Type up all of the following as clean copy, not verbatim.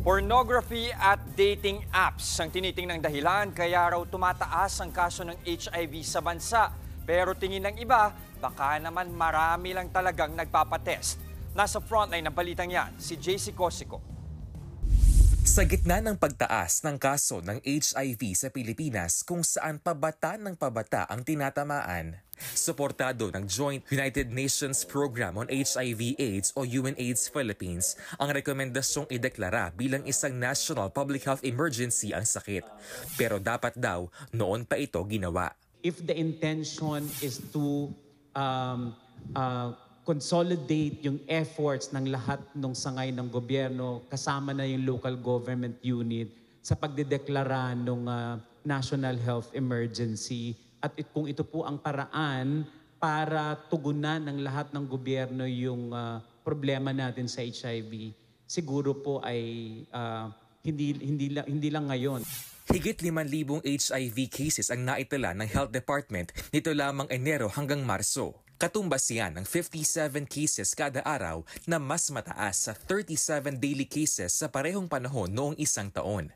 Pornography at dating apps ang tinitingnang dahilan kaya raw tumataas ang kaso ng HIV sa bansa. Pero tingin ng iba, baka naman marami lang talagang nagpapatest. Nasa frontline ng balitang yan, si JC Cosico. Sa gitna ng pagtaas ng kaso ng HIV sa Pilipinas kung saan pabata ng pabata ang tinatamaan, suportado ng Joint United Nations Program on HIV/AIDS o UNAIDS Philippines ang rekomendasyong ideklara bilang isang national public health emergency ang sakit. Pero dapat daw noon pa ito ginawa. If the intention is to consolidate yung efforts ng lahat ng sangay ng gobyerno, kasama na yung local government unit sa pagdedeklara ng national health emergency. At kung ito po ang paraan para tugunan ng lahat ng gobyerno yung problema natin sa HIV, siguro po ay hindi lang ngayon. Higit 5,000 HIV cases ang naitala ng Health Department nito lamang Enero hanggang Marso. Katumbas yan ng 57 cases kada araw na mas mataas sa 37 daily cases sa parehong panahon noong isang taon.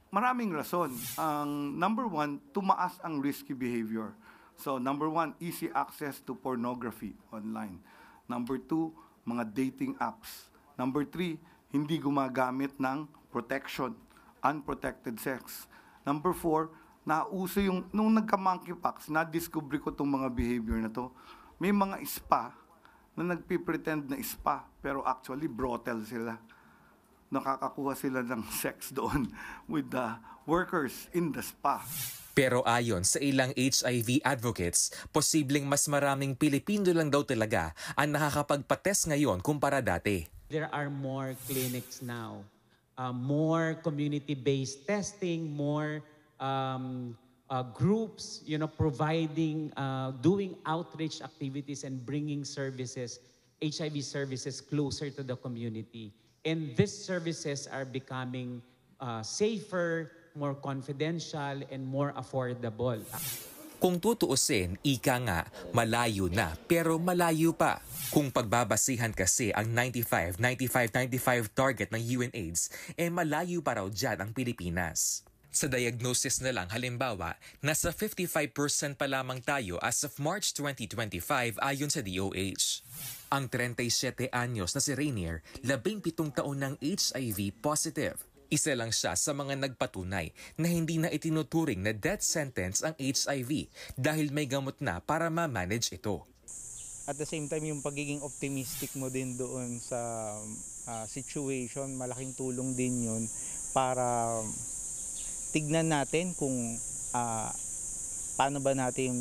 Maraming rason. Ang number one, tumaas ang risky behavior. So number one, easy access to pornography online. Number two, mga dating apps. Number three, hindi gumagamit ng protection, unprotected sex. Number four, nauso yung, nung nagka-monkeypox, na-discover ko itong mga behavior na to. May mga spa na nagpipretend na spa, pero actually brothel sila. Nakakakuha sila ng sex doon with the workers in the spa. Pero ayon sa ilang HIV advocates, posibleng mas maraming Pilipino lang daw talaga ang nakakapagpates ngayon kumpara dati. There are more clinics now, more community-based testing, more groups, providing, doing outreach activities and bringing services, HIV services closer to the community. And these services are becoming safer, more confidential, and more affordable. Kung tutuusin, ika nga, malayo na pero malayo pa. Kung pagbabasihan kasi ang 95-95-95 target ng UNAIDS, malayo pa raw dyan ang Pilipinas. Sa diagnosis na lang halimbawa, nasa 55% pa lamang tayo as of March 2025 ayon sa DOH. Ang 37 anyos na si Rainier, 17 taon ng HIV positive. Isa lang siya sa mga nagpatunay na hindi na itinuturing na death sentence ang HIV dahil may gamot na para ma-manage ito. At the same time, yung pagiging optimistic mo din doon sa situation, malaking tulong din yun para tignan natin kung paano ba natin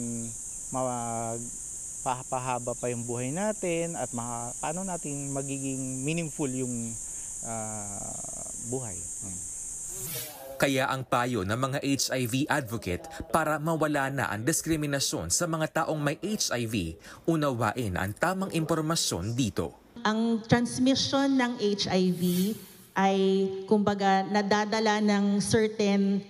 mapahaba pa yung buhay natin at paano natin magiging meaningful yung buhay. Kaya ang payo ng mga HIV advocate para mawala na ang diskriminasyon sa mga taong may HIV, unawain ang tamang impormasyon dito. Ang transmission ng HIV ay kumbaga nadadala ng certain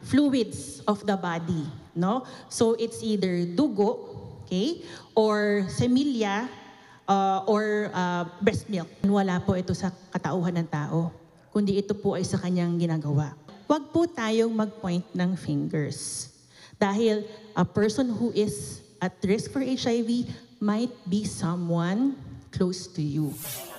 fluids of the body, no? So it's either dugo, okay, or semilya, or breast milk. Wala po ito sa katauhan ng tao, kundi ito po ay sa kanyang ginagawa. Huwag po tayong mag-point ng fingers dahil a person who is at risk for HIV might be someone close to you.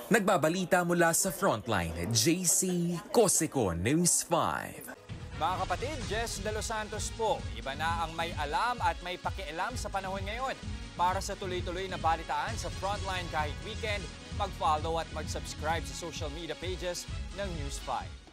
Nagbabalita mula sa Frontline, JC Cosico, News 5. Mga kapatid, Jess De Los Santos po. Iba na ang may alam at may pakialam sa panahon ngayon. Para sa tuloy-tuloy na balitaan sa Frontline kahit weekend, mag-follow at mag-subscribe sa social media pages ng News 5.